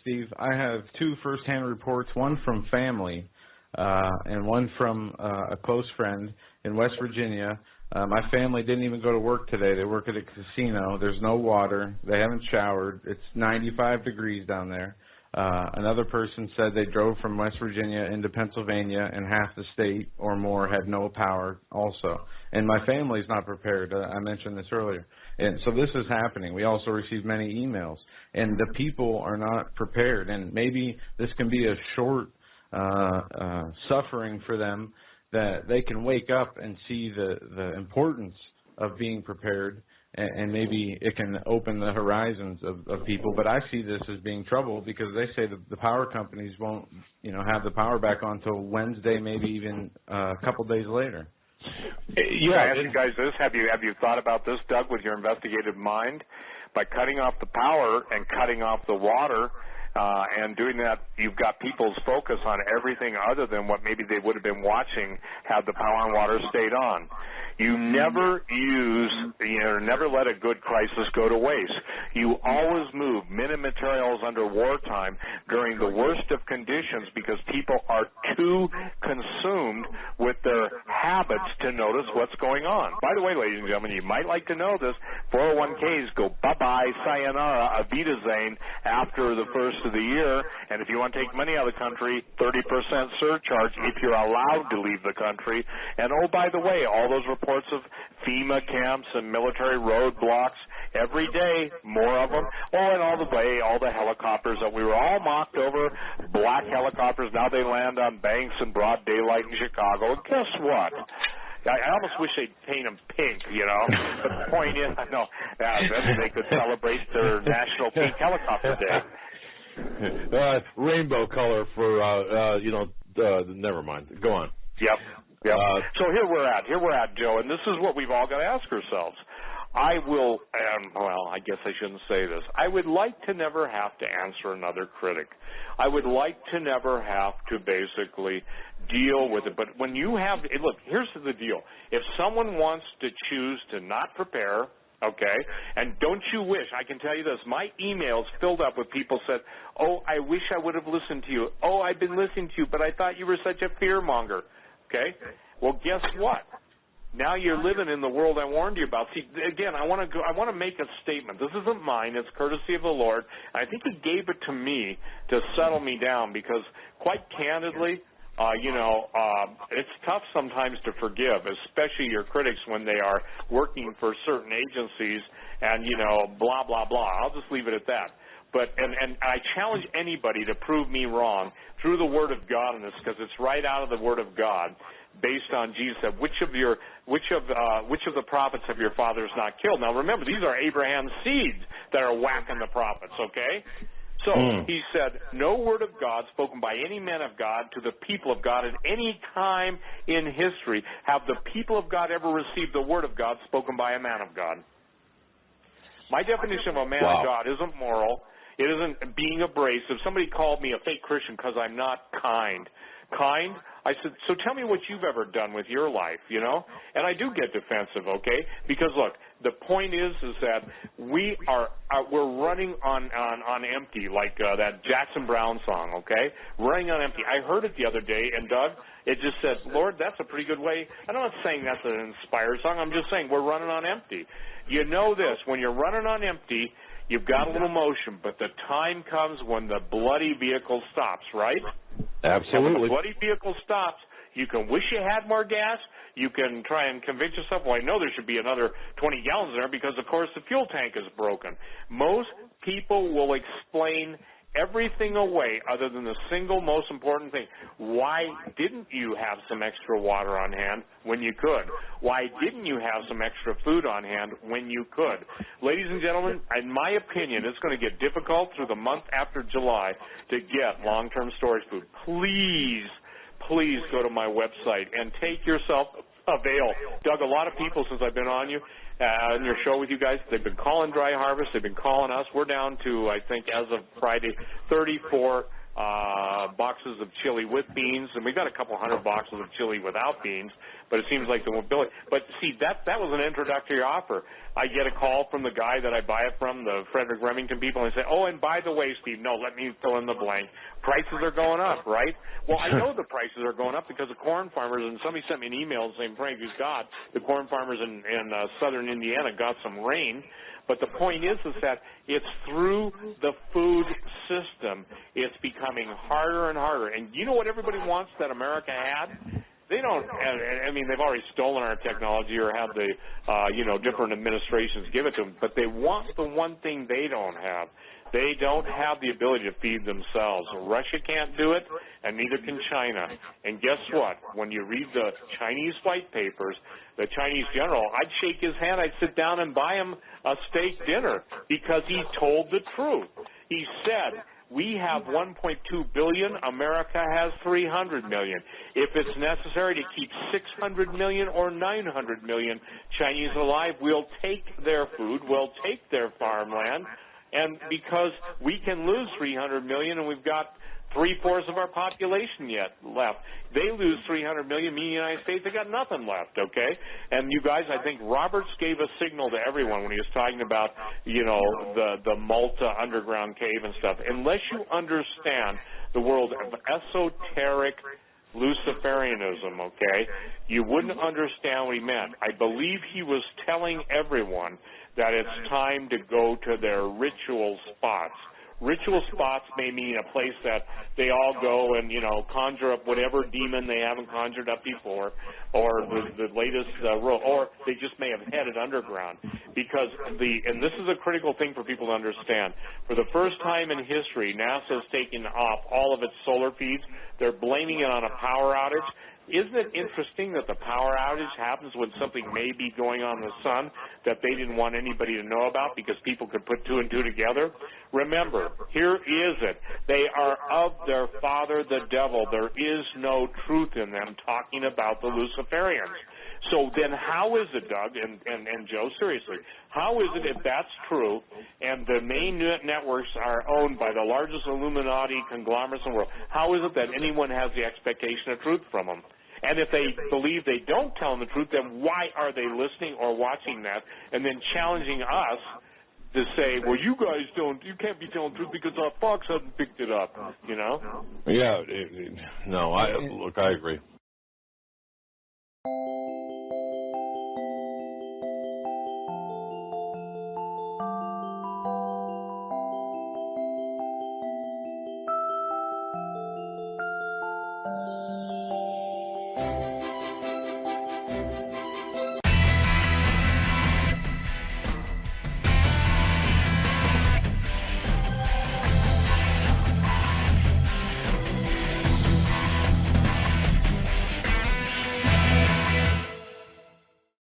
Steve. I have two first-hand reports, one from family and one from a close friend in West Virginia. My family didn't even go to work today. They work at a casino. There's no water. They haven't showered. It's 95 degrees down there. Another person said they drove from West Virginia into Pennsylvania, and half the state or more had no power also. And my family's not prepared. I mentioned this earlier. And so this is happening. We also receive many emails. And the people are not prepared. And maybe this can be a short suffering for them, that they can wake up and see the importance of being prepared, and maybe it can open the horizons of people. But I see this as being trouble, because they say the power companies won't, have the power back on until Wednesday, maybe even a couple days later. Yeah, I ask you guys this: have you thought about this, Doug, with your investigative mind? By cutting off the power and cutting off the water, and doing that, you've got people's focus on everything other than what maybe they would have been watching had the power and water stayed on. You never never let a good crisis go to waste. You always move men and materials under wartime during the worst of conditions, because people are too consumed with their habits to notice what's going on. By the way, ladies and gentlemen, you might like to know this: 401ks go bye-bye, sayonara, auf Wiedersehen after the first of the year, and if you want to take money out of the country, 30% surcharge if you're allowed to leave the country. And oh, by the way, all those reports of FEMA camps and military roadblocks every day, more of them. Oh, and all the helicopters that we were all mocked over, black helicopters, now they land on banks in broad daylight in Chicago. And guess what? I almost wish they'd paint them pink, But the point is, then they could celebrate their National Pink Helicopter Day. Rainbow color for, never mind. Go on. Yep. So here we're at, Joe, and this is what we've all got to ask ourselves. I guess I shouldn't say this. I would like to never have to answer another critic. I would like to never have to basically deal with it. But when you have, look, here's the deal. If someone wants to choose to not prepare, okay, and don't you wish, I can tell you this, my emails filled up with people said, oh, I wish I would have listened to you. Oh, I've been listening to you, but I thought you were such a fear monger. Okay? Well, guess what? Now you're living in the world I warned you about. See, again, I want to make a statement. This isn't mine. It's courtesy of the Lord. I think He gave it to me to settle me down, because quite candidly, it's tough sometimes to forgive, especially your critics when they are working for certain agencies and, blah, blah, blah. I'll just leave it at that. But and I challenge anybody to prove me wrong through the Word of God in this, because it's right out of the Word of God, based on Jesus said, which of the prophets have your fathers not killed? Now remember, these are Abraham's seeds that are whacking the prophets. Okay. So he said, no word of God spoken by any man of God to the people of God at any time in history have the people of God ever received the word of God spoken by a man of God. My definition of a man of God isn't moral. It isn't being abrasive. Somebody called me a fake Christian because I'm not kind. Kind? I said, so tell me what you've ever done with your life, And I do get defensive, okay? Because, look, the point is that we're running on empty, like that Jackson Brown song, okay? Running on empty. I heard it the other day, and Doug, it just said, Lord, that's a pretty good way. I'm not saying that's an inspired song. I'm just saying we're running on empty. You know this, when you're running on empty, you've got a little motion, but the time comes when the bloody vehicle stops, right? Absolutely. And when the bloody vehicle stops, you can wish you had more gas. You can try and convince yourself, well, I know there should be another 20 gallons there because, of course, the fuel tank is broken. Most people will explain everything away other than the single most important thing. Why didn't you have some extra water on hand when you could? Why didn't you have some extra food on hand when you could? Ladies and gentlemen, in my opinion, it's going to get difficult through the month after July to get long-term storage food. Please go to my website and take yourself avail. Doug, a lot of people, since I've been on your show with you guys, they've been calling Dry Harvest. They've been calling us. We're down to, I think, as of Friday, 34 boxes of chili with beans, and we've got a couple hundred boxes of chili without beans. but it seems like the mobility. But see, that was an introductory offer. I get a call from the guy that I buy it from, the Frederick Remington people, and they say, oh, and by the way, Steve, no, let me fill in the blank. Prices are going up, right? Well, I know the prices are going up because the corn farmers, and somebody sent me an email saying, Frank, God, the corn farmers in southern Indiana got some rain. But the point is that it's through the food system. It's becoming harder and harder. And you know what everybody wants that America had? They don't, I mean, they've already stolen our technology or had the, different administrations give it to them, but they want the one thing they don't have. They don't have the ability to feed themselves. Russia can't do it, and neither can China. And guess what? When you read the Chinese white papers, the Chinese general, I'd shake his hand, I'd sit down and buy him a steak dinner because he told the truth. He said, we have 1.2 billion. America has 300 million. If it's necessary to keep 600 million or 900 million Chinese alive, we'll take their food, we'll take their farmland, and because we can lose 300 million and we've got 3/4 of our population yet left. They lose 300 million, meaning the United States, they got nothing left, okay? And you guys, I think Roberts gave a signal to everyone when he was talking about, the Malta underground cave and stuff. Unless you understand the world of esoteric Luciferianism, okay, you wouldn't understand what he meant. I believe he was telling everyone that it's time to go to their ritual spots. Ritual spots may mean a place that they all go and, conjure up whatever demon they haven't conjured up before, or the latest or they just may have headed underground. Because and this is a critical thing for people to understand. For the first time in history, NASA's taken off all of its solar feeds. They're blaming it on a power outage. Isn't it interesting that the power outage happens when something may be going on in the sun that they didn't want anybody to know about because people could put two and two together? Remember, here is it. They are of their father, the devil. There is no truth in them talking about the Luciferians. So then how is it, Doug, and Joe, seriously, how is it if that's true and the main networks are owned by the largest Illuminati conglomerates in the world, how is it that anyone has the expectation of truth from them? And if they believe they don't tell them the truth, then why are they listening or watching that and then challenging us to say, well, you can't be telling the truth because our Fox hasn't picked it up, Yeah, no, I agree.